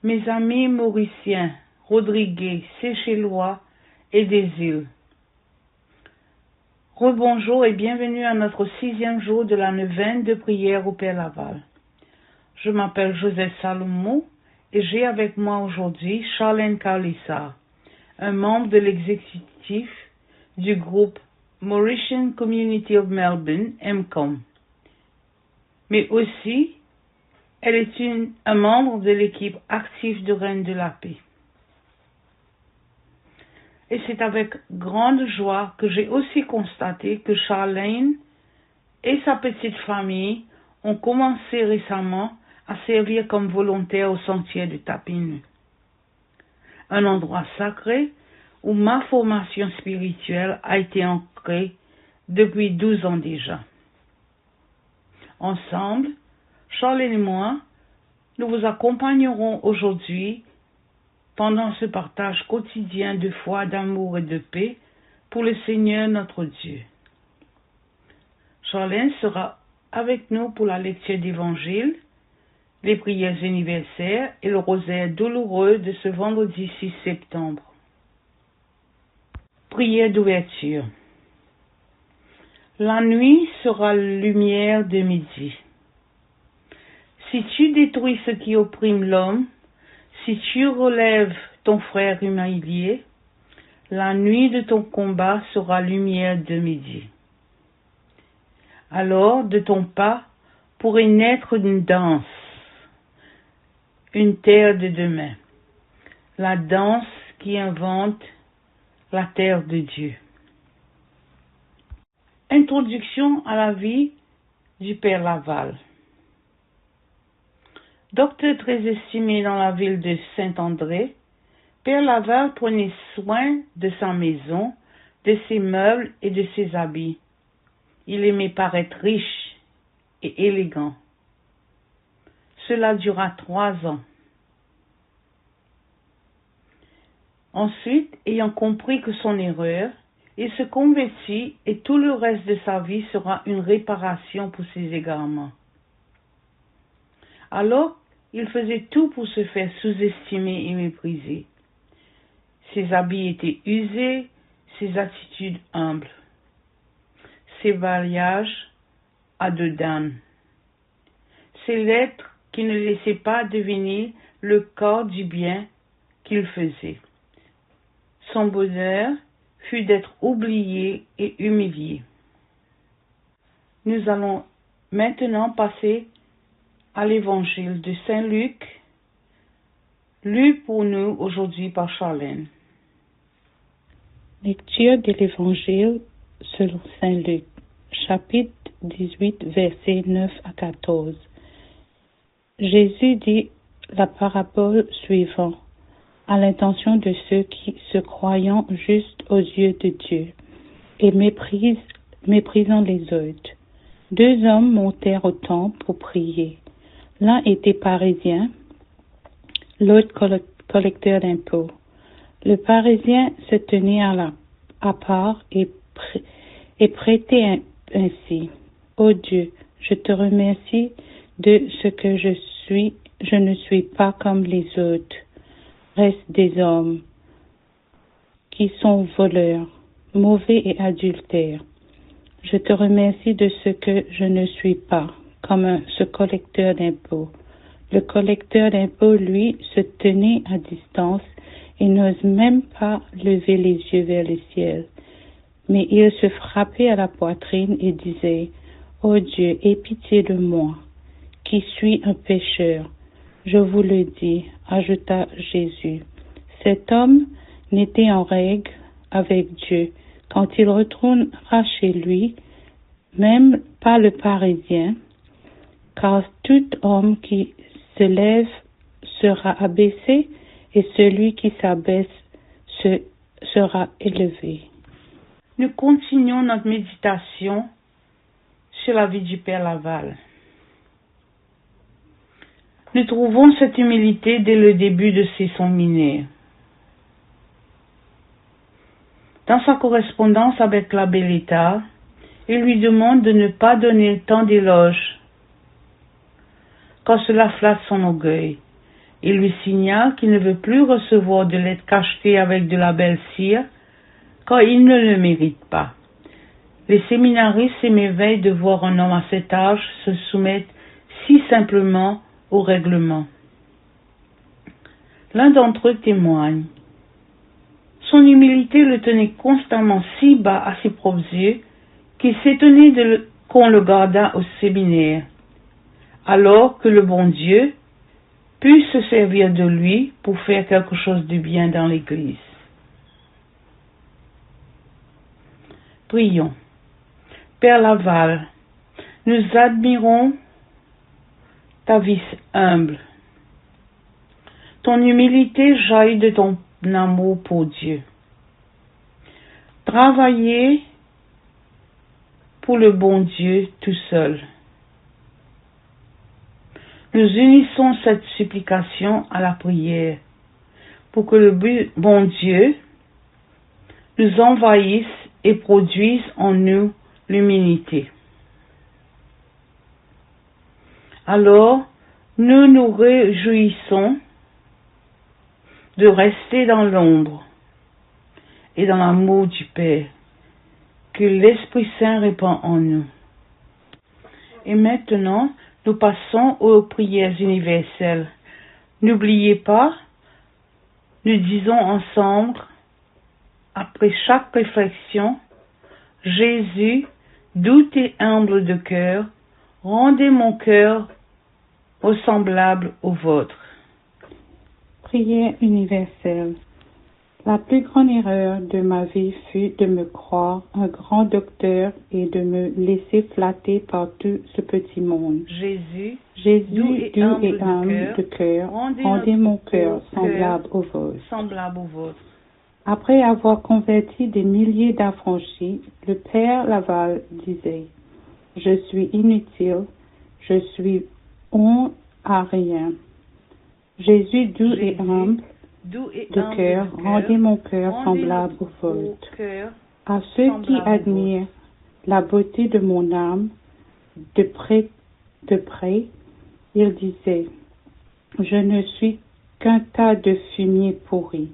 mes amis mauriciens, Rodriguez, Seychellois et des îles. Rebonjour et bienvenue à notre 6e jour de la neuvaine de prière au Père Laval. Je m'appelle Joseph Salomon et j'ai avec moi aujourd'hui Charlène Carlissard, un membre de l'exécutif du groupe Mauritian Community of Melbourne, MCOM. Mais aussi, elle est un membre de l'équipe active de Reine de la Paix. Et c'est avec grande joie que j'ai aussi constaté que Charlène et sa petite famille ont commencé récemment à servir comme volontaires au sentier du Tapis-Nu, un endroit sacré où ma formation spirituelle a été ancrée depuis 12 ans déjà. Ensemble, Charlène et moi, nous vous accompagnerons aujourd'hui pendant ce partage quotidien de foi, d'amour et de paix pour le Seigneur notre Dieu. Charlène sera avec nous pour la lecture d'Évangile, les prières anniversaires et le rosaire douloureux de ce vendredi 6 septembre. Prière d'ouverture. La nuit sera lumière de midi. Si tu détruis ce qui opprime l'homme, si tu relèves ton frère humilié, la nuit de ton combat sera lumière de midi. Alors de ton pas pourrait naître une danse, une terre de demain, la danse qui invente la terre de Dieu. Introduction à la vie du Père Laval. Docteur très estimé dans la ville de Saint-André, Père Laval prenait soin de sa maison, de ses meubles et de ses habits. Il aimait paraître riche et élégant. Cela dura 3 ans. Ensuite, ayant compris que son erreur, il se convertit et tout le reste de sa vie sera une réparation pour ses égarements. Alors, il faisait tout pour se faire sous-estimer et mépriser. Ses habits étaient usés, ses attitudes humbles, ses voyages à deux dames, ses lettres qui ne laissaient pas deviner le corps du bien qu'il faisait. Son bonheur fut d'être oublié et humilié. Nous allons maintenant passer à l'évangile de Saint Luc, lu pour nous aujourd'hui par Charlène. Lecture de l'évangile selon Saint Luc, chapitre 18, versets 9 à 14. Jésus dit la parabole suivante à l'intention de ceux qui, se croyant justes aux yeux de Dieu et méprisant les autres. 2 hommes montèrent au temple pour prier. L'un était pharisien, l'autre collecteur d'impôts. Le pharisien se tenait à part et prêtait ainsi. Ô Dieu, je te remercie de ce que je ne suis pas comme les autres. Reste des hommes qui sont voleurs, mauvais et adultères. Je te remercie de ce que je ne suis pas, comme ce collecteur d'impôts. Le collecteur d'impôts, lui, se tenait à distance et n'ose même pas lever les yeux vers le ciel. Mais il se frappait à la poitrine et disait, « Ô Dieu, aie pitié de moi, qui suis un pécheur. » Je vous le dis, ajouta Jésus. Cet homme n'était en règle avec Dieu quand il retournera chez lui, même pas le pharisien, car tout homme qui se lève sera abaissé et celui qui s'abaisse sera élevé. Nous continuons notre méditation sur la vie du Père Laval. Nous trouvons cette humilité dès le début de ses séminaires. Dans sa correspondance avec l'abbé Létard, il lui demande de ne pas donner tant d'éloges, car cela flatte son orgueil, et lui signale qu'il ne veut plus recevoir de l'aide cachetée avec de la belle cire, car il ne le mérite pas. Les séminaristes s'émerveillent de voir un homme à cet âge se soumettre si simplement au règlement. L'un d'entre eux témoigne. Son humilité le tenait constamment si bas à ses propres yeux qu'il s'étonnait qu'on le gardât au séminaire, alors que le bon Dieu put se servir de lui pour faire quelque chose de bien dans l'Église. Prions. Père Laval, nous admirons ta vie humble. Ton humilité jaillit de ton amour pour Dieu. Travailler pour le bon Dieu tout seul. Nous unissons cette supplication à la prière pour que le bon Dieu nous envahisse et produise en nous l'humilité. Alors, nous nous réjouissons de rester dans l'ombre et dans l'amour du Père que l'Esprit Saint répand en nous. Et maintenant, nous passons aux prières universelles. N'oubliez pas, nous disons ensemble, après chaque réflexion, Jésus, doux et humble de cœur, rendez mon cœur semblable au vôtre. Prière universelle. La plus grande erreur de ma vie fut de me croire un grand docteur et de me laisser flatter par tout ce petit monde. Jésus, doux et humble de cœur, rendez mon cœur semblable au vôtre. Après avoir converti des milliers d'affranchis, le Père Laval disait « Je suis inutile, je suis bon à rien. » Jésus, doux et humble de cœur, rendez mon cœur semblable au vôtre. À ceux qui admirent la beauté de mon âme, de près, il disait « Je ne suis qu'un tas de fumier pourri. »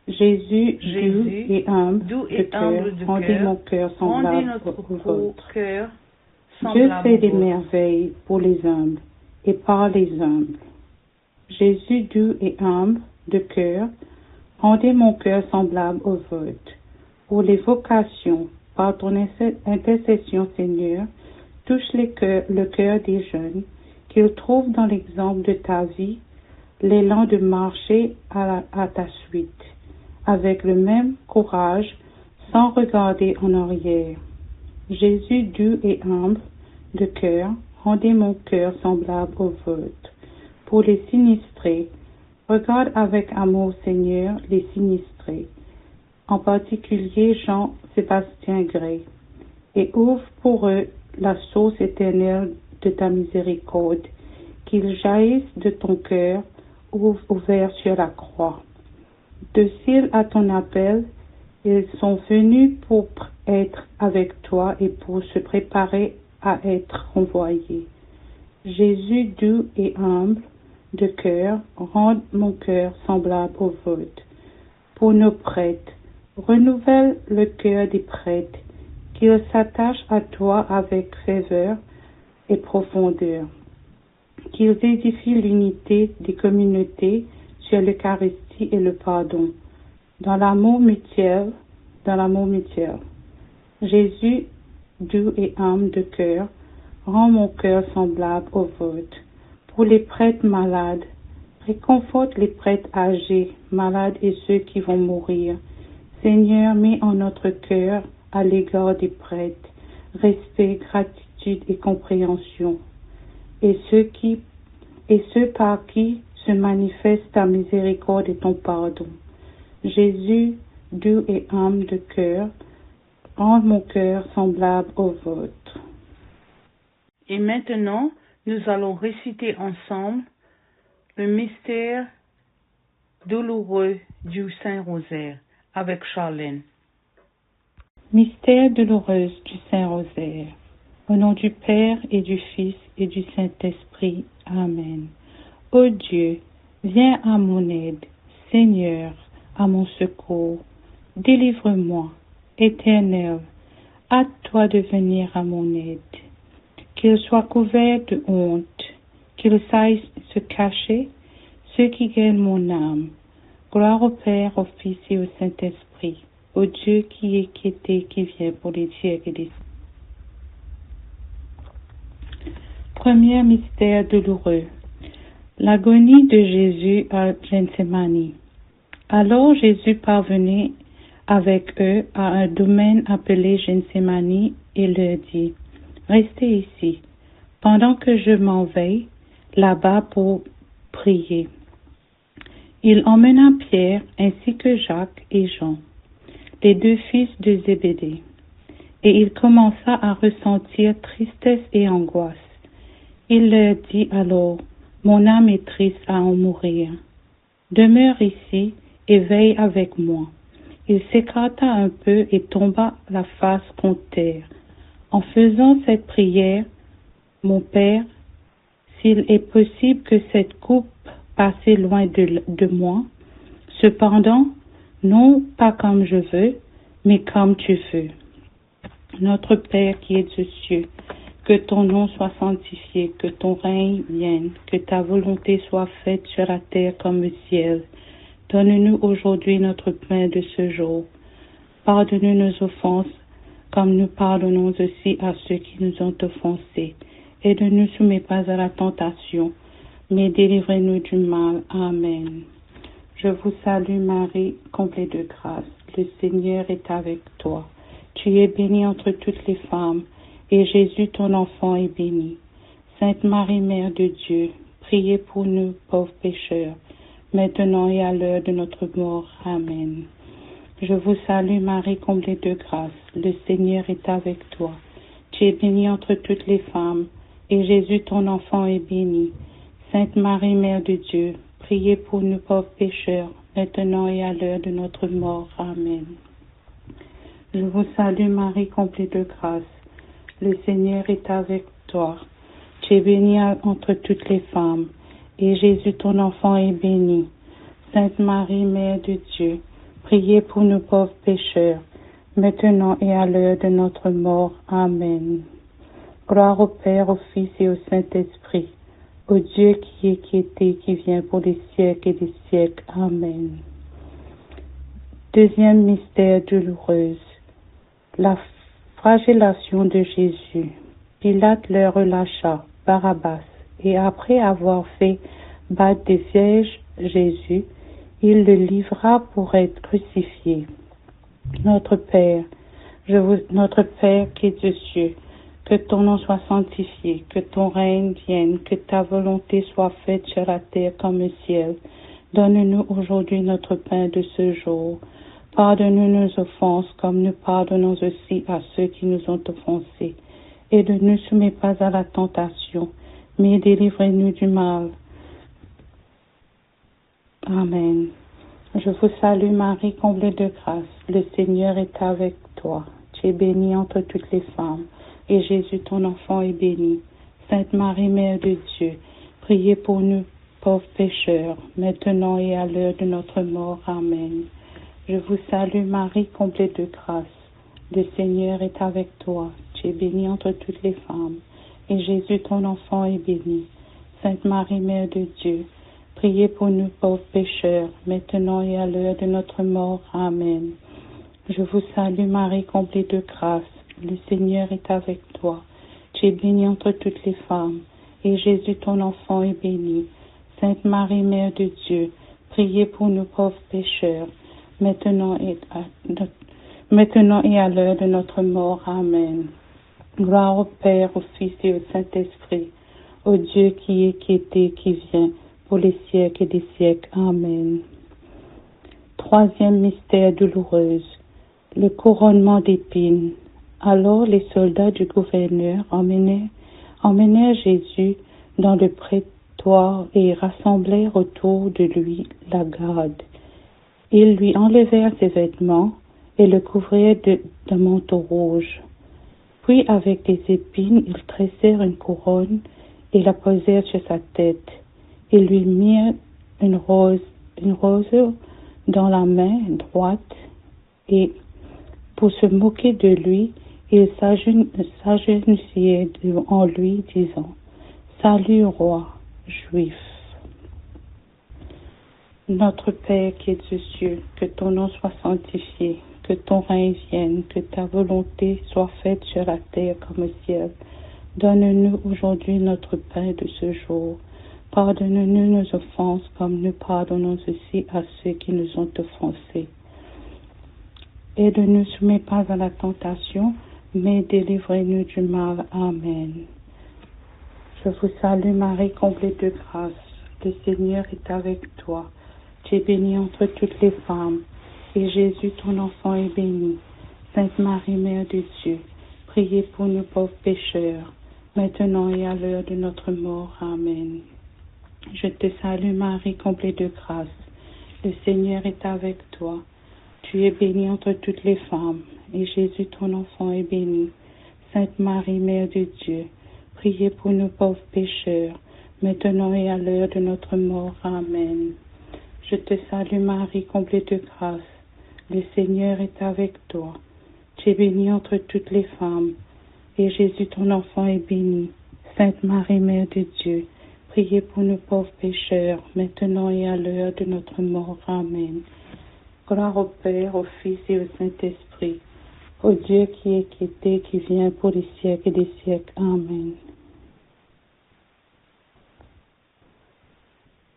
Jésus, doux et humble de cœur, rendez mon cœur semblable au vôtre. Dieu fait des merveilles pour les humbles et par les humbles. Jésus, doux et humble de cœur, rendez mon cœur semblable au vôtre. Pour les vocations, par ton intercession, Seigneur, touche le cœur des jeunes, qu'ils trouvent dans l'exemple de ta vie l'élan de marcher à ta suite, avec le même courage, sans regarder en arrière. Jésus, doux et humble de cœur, rendez mon cœur semblable au vôtre. Pour les sinistrés, regarde avec amour, Seigneur, les sinistrés, en particulier Jean-Sébastien Gray, et ouvre pour eux la source éternelle de ta miséricorde, qu'ils jaillissent de ton cœur ouvert sur la croix. Dociles à ton appel, ils sont venus pour être avec toi et pour se préparer à être renvoyés. Jésus, doux et humble de cœur, rende mon cœur semblable au vôtre. Pour nos prêtres, renouvelle le cœur des prêtres, qu'ils s'attachent à toi avec ferveur et profondeur, qu'ils édifient l'unité des communautés sur l'Eucharistie et le pardon, dans l'amour mutuel. Jésus, doux et humble de cœur, rend mon cœur semblable au vôtre. Pour les prêtres malades, réconforte les prêtres âgés, malades et ceux qui vont mourir. Seigneur, mets en notre cœur, à l'égard des prêtres, respect, gratitude et compréhension. Et ceux par qui se manifeste ta miséricorde et ton pardon. Jésus, doux et humble de cœur, rend mon cœur semblable au vôtre. Et maintenant, nous allons réciter ensemble le mystère douloureux du Saint-Rosaire avec Charlène. Mystère douloureux du Saint-Rosaire. Au nom du Père et du Fils et du Saint-Esprit. Amen. Ô Dieu, Viens à mon aide, Seigneur, à mon secours. Délivre-moi, Éternel, hâte-toi de venir à mon aide. Qu'il soit couvert de honte, qu'il saille se cacher, ceux qui gagnent mon âme. Gloire au Père, au Fils et au Saint-Esprit, au Dieu qui est, qui était, qui vient pour les siècles et des siècles. Premier mystère douloureux. L'agonie de Jésus à Gethsémani. Alors Jésus parvenait avec eux à un domaine appelé Gethsémani et leur dit, « Restez ici, pendant que je m'en vais là-bas pour prier. » Il emmena Pierre ainsi que Jacques et Jean, les deux fils de Zébédée, et il commença à ressentir tristesse et angoisse. Il leur dit alors, « Mon âme est triste à en mourir. Demeure ici et veille avec moi. » Il s'écarta un peu et tomba la face contre terre. En faisant cette prière, « Mon Père, s'il est possible que cette coupe passe loin de moi, cependant, non pas comme je veux, mais comme tu veux. Notre Père qui es aux cieux, que ton nom soit sanctifié, que ton règne vienne, que ta volonté soit faite sur la terre comme au ciel. Donne-nous aujourd'hui notre pain de ce jour. Pardonne-nous nos offenses, comme nous pardonnons aussi à ceux qui nous ont offensés. Et ne nous soumets pas à la tentation, mais délivrez-nous du mal. Amen. Je vous salue Marie, comblée de grâce. Le Seigneur est avec toi. Tu es bénie entre toutes les femmes, et Jésus, ton enfant, est béni. Sainte Marie, Mère de Dieu, priez pour nous pauvres pécheurs, maintenant et à l'heure de notre mort. Amen. Je vous salue Marie, comblée de grâce. Le Seigneur est avec toi. Tu es bénie entre toutes les femmes, et Jésus, ton enfant, est béni. Sainte Marie, Mère de Dieu, priez pour nous pauvres pécheurs, maintenant et à l'heure de notre mort. Amen. Je vous salue Marie, comblée de grâce. Le Seigneur est avec toi. Tu es bénie entre toutes les femmes, et Jésus, ton enfant, est béni. Sainte Marie, Mère de Dieu, priez pour nous pauvres pécheurs, maintenant et à l'heure de notre mort. Amen. Gloire au Père, au Fils et au Saint-Esprit, au Dieu qui est, qui était, qui vient pour les siècles et des siècles. Amen. Deuxième mystère douloureux. La flagellation de Jésus. Pilate leur relâcha Barabbas, et après avoir fait battre des vierges Jésus, il le livra pour être crucifié. Notre Père qui es aux cieux, que ton nom soit sanctifié, que ton règne vienne, que ta volonté soit faite sur la terre comme au ciel. Donne-nous aujourd'hui notre pain de ce jour. Pardonne-nous nos offenses comme nous pardonnons aussi à ceux qui nous ont offensés. Et ne nous soumets pas à la tentation, mais délivrez-nous du mal. Amen. Je vous salue Marie, comblée de grâce. Le Seigneur est avec toi. Tu es bénie entre toutes les femmes, et Jésus, ton enfant, est béni. Sainte Marie, Mère de Dieu, priez pour nous pauvres pécheurs, maintenant et à l'heure de notre mort. Amen. Je vous salue Marie, comblée de grâce. Le Seigneur est avec toi. Tu es bénie entre toutes les femmes, et Jésus, ton enfant, est béni. Sainte Marie, Mère de Dieu, priez pour nous pauvres pécheurs, maintenant et à l'heure de notre mort. Amen. Je vous salue Marie, comblée de grâce. Le Seigneur est avec toi. Tu es bénie entre toutes les femmes, et Jésus, ton enfant, est béni. Sainte Marie, Mère de Dieu, priez pour nous pauvres pécheurs, maintenant et à l'heure de notre mort. Amen. Gloire au Père, au Fils et au Saint-Esprit, au Dieu qui est, qui était, qui vient, pour les siècles et des siècles. Amen. Troisième mystère douloureux, le couronnement d'épines. Alors les soldats du gouverneur emmenèrent Jésus dans le prétoire et rassemblèrent autour de lui la garde. Ils lui enlevèrent ses vêtements et le couvrirent d'un manteau rouge. Puis avec des épines, ils tressèrent une couronne et la posèrent sur sa tête. Ils lui mirent une rose dans la main droite, et pour se moquer de lui, il s'agenouillait devant lui, disant: Salut, roi juif. Notre Père qui es aux cieux, que ton nom soit sanctifié, que ton règne vienne, que ta volonté soit faite sur la terre comme au ciel. Donne-nous aujourd'hui notre pain de ce jour. Pardonne-nous nos offenses comme nous pardonnons aussi à ceux qui nous ont offensés. Et ne nous soumets pas à la tentation, mais délivrez-nous du mal. Amen. Je vous salue Marie, comblée de grâce. Le Seigneur est avec toi. Tu es bénie entre toutes les femmes, et Jésus, ton enfant, est béni. Sainte Marie, Mère de Dieu, priez pour nous pauvres pécheurs, maintenant et à l'heure de notre mort. Amen. Je te salue Marie, comblée de grâce. Le Seigneur est avec toi. Tu es bénie entre toutes les femmes, et Jésus, ton enfant, est béni. Sainte Marie, Mère de Dieu, priez pour nous pauvres pécheurs, maintenant et à l'heure de notre mort. Amen. Je te salue Marie, comblée de grâce. Le Seigneur est avec toi. Tu es bénie entre toutes les femmes, et Jésus, ton enfant, est béni. Sainte Marie, Mère de Dieu, priez pour nous pauvres pécheurs, maintenant et à l'heure de notre mort. Amen. Gloire au Père, au Fils et au Saint-Esprit, au Dieu qui est, qui était, qui vient pour les siècles des siècles. Amen.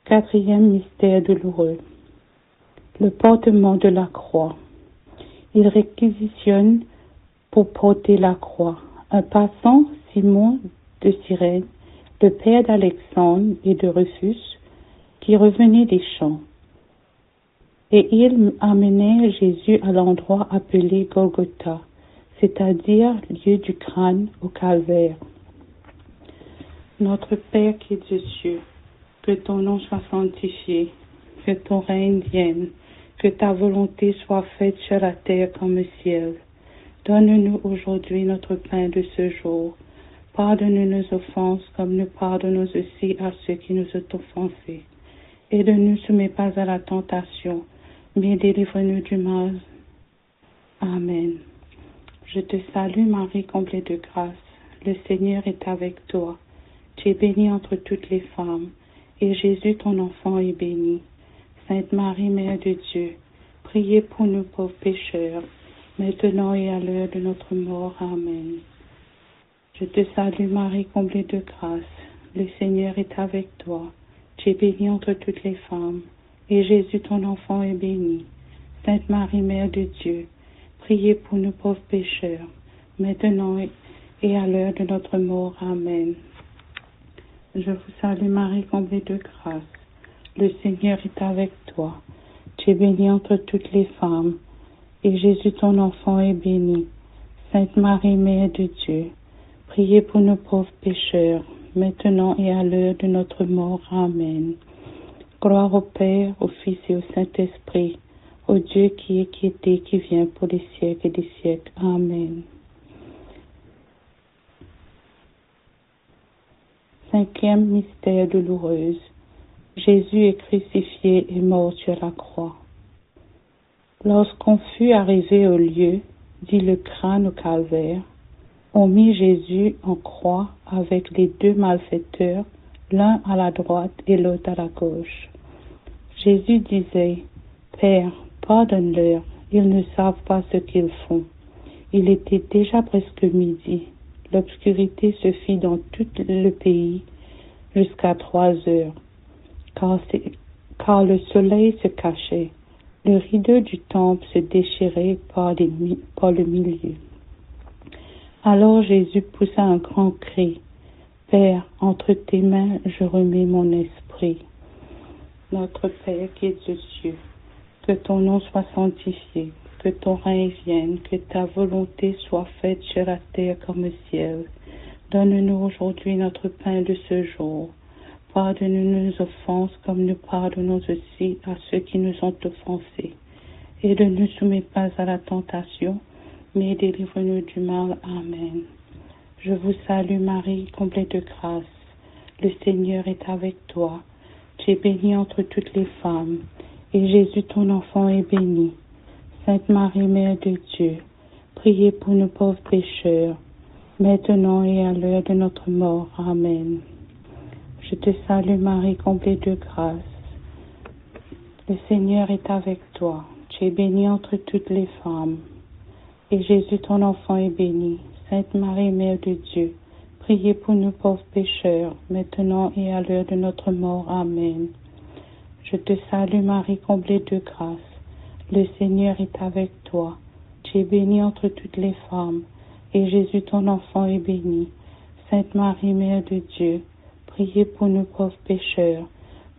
Quatrième mystère douloureux. Le portement de la croix. Il réquisitionne pour porter la croix. Un passant, Simon de Cyrène, le père d'Alexandre et de Rufus, qui revenait des champs. Et il amenait Jésus à l'endroit appelé Golgotha, c'est-à-dire lieu du crâne au calvaire. Notre Père qui es aux cieux, que ton nom soit sanctifié, que ton règne vienne, que ta volonté soit faite sur la terre comme au ciel. Donne-nous aujourd'hui notre pain de ce jour. Pardonne-nous nos offenses comme nous pardonnons aussi à ceux qui nous ont offensés. Et ne nous soumets pas à la tentation, mais délivre-nous du mal. Amen. Je te salue Marie, comblée de grâce. Le Seigneur est avec toi. Tu es bénie entre toutes les femmes, et Jésus, ton enfant, est béni. Sainte Marie, Mère de Dieu, priez pour nous pauvres pécheurs, maintenant et à l'heure de notre mort. Amen. Je te salue Marie, comblée de grâce. Le Seigneur est avec toi. Tu es bénie entre toutes les femmes, et Jésus, ton enfant, est béni. Sainte Marie, Mère de Dieu, priez pour nous pauvres pécheurs, maintenant et à l'heure de notre mort. Amen. Je vous salue Marie, comblée de grâce. Le Seigneur est avec toi. Tu es bénie entre toutes les femmes, et Jésus, ton enfant, est béni. Sainte Marie, Mère de Dieu, priez pour nous pauvres pécheurs, maintenant et à l'heure de notre mort. Amen. Gloire au Père, au Fils et au Saint-Esprit, au Dieu qui est, qui était, qui vient pour les siècles des siècles. Amen. Cinquième mystère douloureuse. Jésus est crucifié et mort sur la croix. Lorsqu'on fut arrivé au lieu, dit le crâne au calvaire, on mit Jésus en croix avec les deux malfaiteurs, l'un à la droite et l'autre à la gauche. Jésus disait: Père, pardonne-leur, ils ne savent pas ce qu'ils font. Il était déjà presque midi. L'obscurité se fit dans tout le pays jusqu'à 3 heures, car le soleil se cachait. Le rideau du temple se déchirait par le milieu. Alors Jésus poussa un grand cri: Père, entre tes mains je remets mon esprit. Notre Père qui es aux cieux, que ton nom soit sanctifié, que ton règne vienne, que ta volonté soit faite sur la terre comme au ciel. Donne-nous aujourd'hui notre pain de ce jour. Pardonne-nous nos offenses comme nous pardonnons aussi à ceux qui nous ont offensés. Et ne nous soumets pas à la tentation, mais délivre-nous du mal. Amen. Je vous salue Marie, comblée de grâce. Le Seigneur est avec toi. Tu es bénie entre toutes les femmes, et Jésus, ton enfant, est béni. Sainte Marie, Mère de Dieu, priez pour nous pauvres pécheurs, maintenant et à l'heure de notre mort. Amen. Je te salue Marie, comblée de grâce. Le Seigneur est avec toi. Tu es bénie entre toutes les femmes, et Jésus, ton enfant, est béni. Sainte Marie, Mère de Dieu, priez pour nous pauvres pécheurs, maintenant et à l'heure de notre mort. Amen. Je te salue Marie, comblée de grâce. Le Seigneur est avec toi. Tu es bénie entre toutes les femmes, et Jésus, ton enfant, est béni. Sainte Marie, Mère de Dieu, priez pour nous pauvres pécheurs,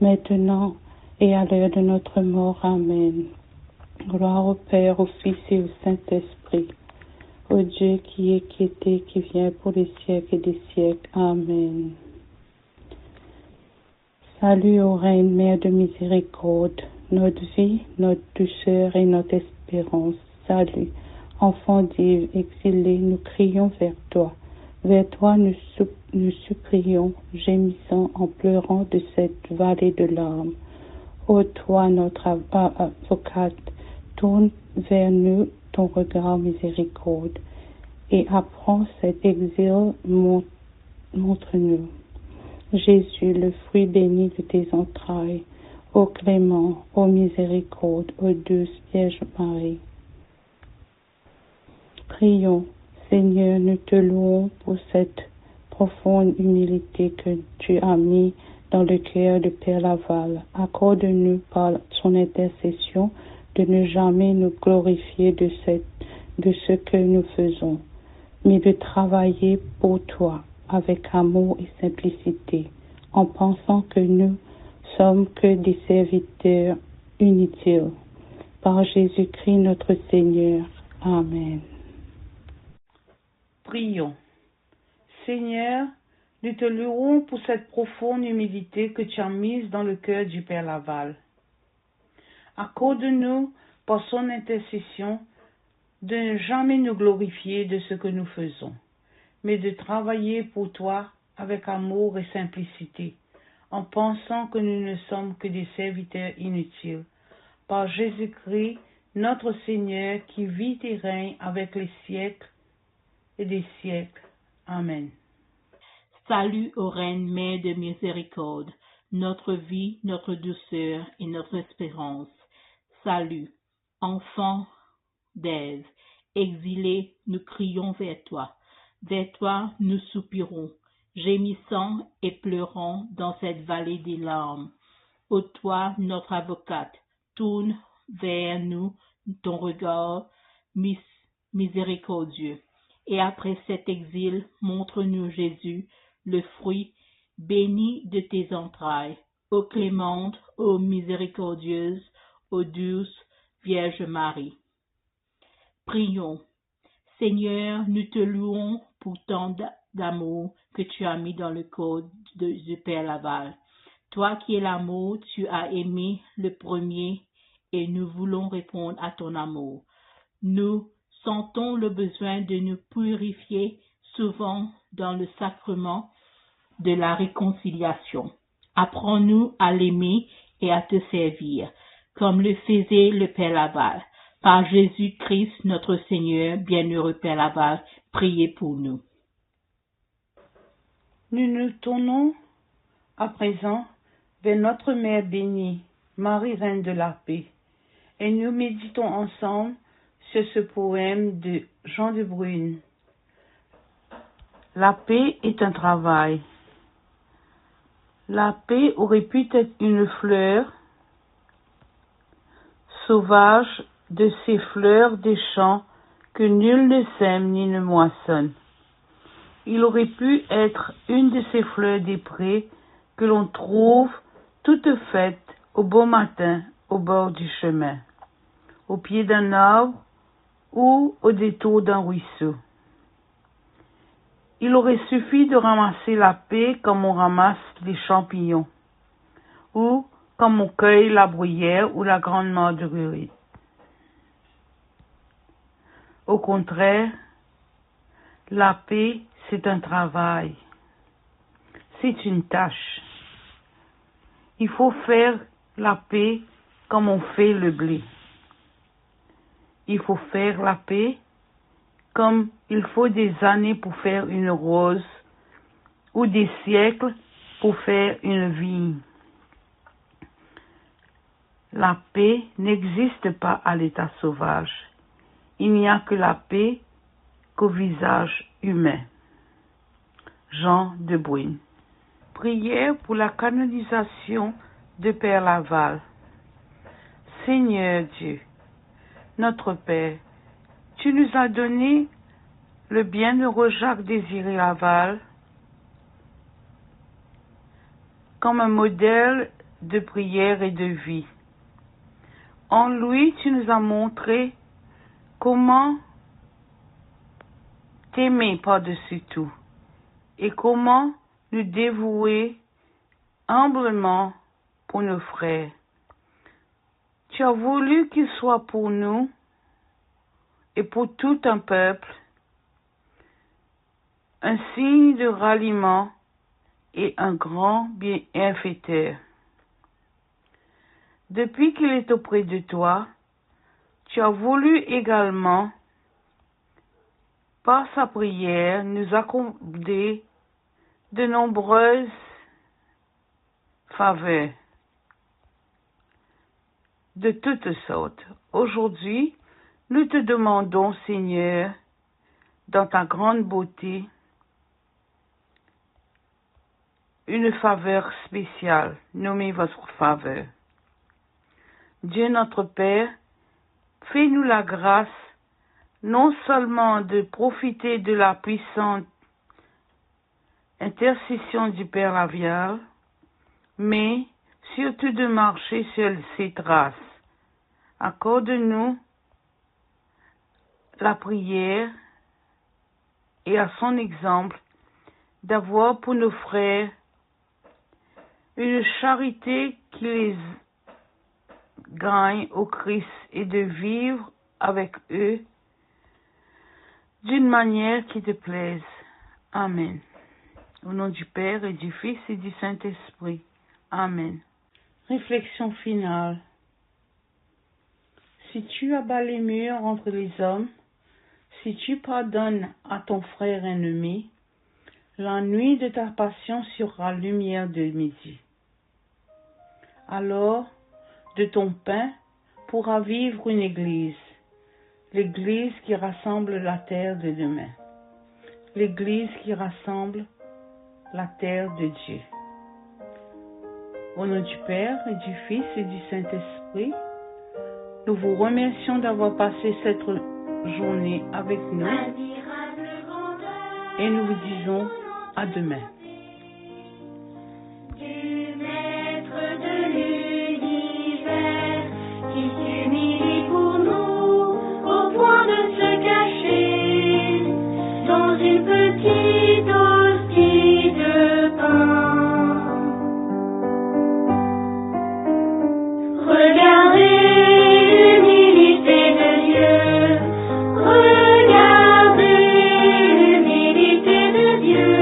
maintenant et à l'heure de notre mort. Amen. Gloire au Père, au Fils et au Saint-Esprit, au Dieu qui est, qui était, qui vient pour les siècles des siècles. Amen. Salut ô Reine, Mère de miséricorde, notre vie, notre douceur et notre espérance. Salut, enfant d'Ève, exilé, nous crions vers toi. Vers toi nous supplions, gémissant en pleurant de cette vallée de larmes. Ô toi, notre avocate, tourne vers nous ton regard miséricorde, et apprends cet exil, montre-nous. Jésus, le fruit béni de tes entrailles, ô clément, ô miséricorde, ô douce Vierge Marie. Prions, Seigneur, nous te louons pour cette profonde humilité que tu as mis dans le cœur de Père Laval. Accorde-nous par son intercession de ne jamais nous glorifier de ce que nous faisons, mais de travailler pour toi avec amour et simplicité, en pensant que nous sommes que des serviteurs inutiles. Par Jésus-Christ notre Seigneur. Amen. Prions. Seigneur, nous te louons pour cette profonde humilité que tu as mise dans le cœur du Père Laval. Accorde-nous, par son intercession, de ne jamais nous glorifier de ce que nous faisons, mais de travailler pour toi avec amour et simplicité, en pensant que nous ne sommes que des serviteurs inutiles. Par Jésus-Christ, notre Seigneur, qui vit et règne avec les siècles et des siècles. Amen. Salut ô Reine, Mère de miséricorde, notre vie, notre douceur et notre espérance. Salut, enfant d'Ève, exilé, nous crions vers toi. Vers toi, nous soupirons, gémissant et pleurant dans cette vallée des larmes. Ô toi, notre avocate, tourne vers nous ton regard miséricordieux. Et après cet exil, montre-nous Jésus, le fruit béni de tes entrailles. Ô clémente, ô miséricordieuse, ô douce Vierge Marie. Prions. Seigneur, nous te louons pour tant d'amour que tu as mis dans le cœur du Père Laval. Toi qui es l'amour, tu as aimé le premier et nous voulons répondre à ton amour. Nous sentons le besoin de nous purifier souvent dans le sacrement de la réconciliation. Apprends-nous à l'aimer et à te servir, comme le faisait le Père Laval. Par Jésus-Christ, notre Seigneur, bienheureux Père Laval, priez pour nous. Nous nous tournons à présent vers notre Mère bénie, Marie, Reine de la paix, et nous méditons ensemble sur ce poème de Jean de Bruyne. La paix est un travail. La paix aurait pu être une fleur sauvage de ces fleurs des champs que nul ne sème ni ne moissonne. Il aurait pu être une de ces fleurs des prés que l'on trouve toutes faites au beau matin au bord du chemin, au pied d'un arbre ou au détour d'un ruisseau. Il aurait suffi de ramasser la paix comme on ramasse les champignons, ou comme on cueille la bruyère ou la grande marguerite. Au contraire, la paix, c'est un travail, c'est une tâche. Il faut faire la paix comme on fait le blé. Il faut faire la paix comme il faut des années pour faire une rose ou des siècles pour faire une vigne. La paix n'existe pas à l'état sauvage. Il n'y a que la paix qu'au visage humain. Jean de Bruyne. Prière pour la canonisation de Père Laval. Seigneur Dieu, notre Père, tu nous as donné le bienheureux Jacques-Désiré Laval comme un modèle de prière et de vie. En lui, tu nous as montré comment t'aimer par-dessus tout et comment nous dévouer humblement pour nos frères. Tu as voulu qu'il soit pour nous et pour tout un peuple un signe de ralliement et un grand bienfaiteur. Depuis qu'il est auprès de toi, tu as voulu également, par sa prière, nous accorder de nombreuses faveurs de toutes sortes. Aujourd'hui, nous te demandons, Seigneur, dans ta grande beauté, une faveur spéciale, nommez votre faveur. Dieu notre Père, fais-nous la grâce non seulement de profiter de la puissante intercession du Père Laval, mais surtout de marcher sur ses traces. Accorde-nous la prière et à son exemple d'avoir pour nos frères une charité qui les gagne au Christ et de vivre avec eux d'une manière qui te plaise. Amen. Au nom du Père et du Fils et du Saint-Esprit. Amen. Réflexion finale. Si tu abats les murs entre les hommes, si tu pardonnes à ton frère ennemi, la nuit de ta passion sera lumière de midi. Alors, de ton pain pourra vivre une église, l'église qui rassemble la terre de demain, l'église qui rassemble la terre de Dieu. Au nom du Père et du Fils et du Saint-Esprit, nous vous remercions d'avoir passé cette journée avec nous et nous vous disons à demain. Petite hostie de pain. Regardez l'humilité de Dieu. Regardez l'humilité de Dieu.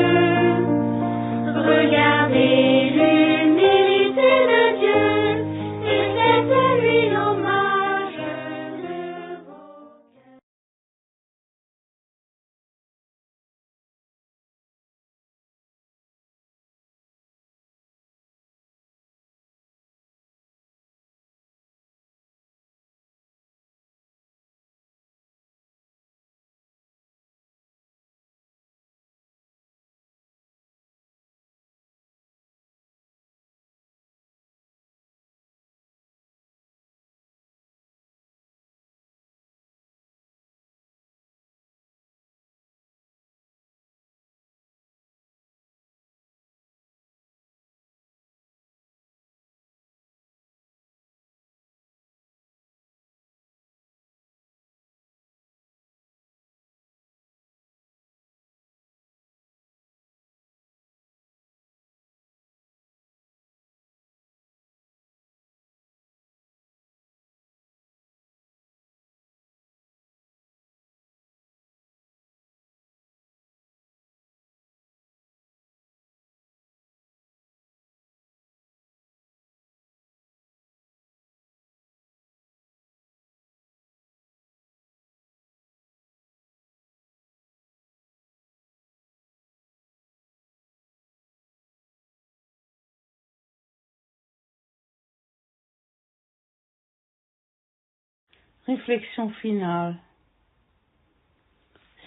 Réflexion finale.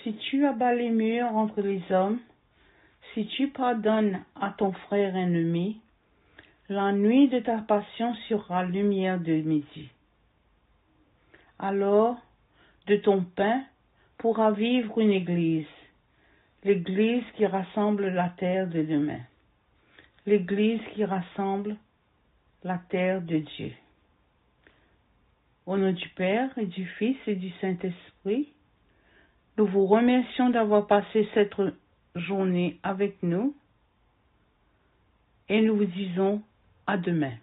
Si tu abats les murs entre les hommes, si tu pardonnes à ton frère ennemi, la nuit de ta passion sera lumière de midi. Alors, de ton pain pourra vivre une église, l'église qui rassemble la terre de demain, l'église qui rassemble la terre de Dieu. Au nom du Père et du Fils et du Saint-Esprit, nous vous remercions d'avoir passé cette journée avec nous et nous vous disons à demain.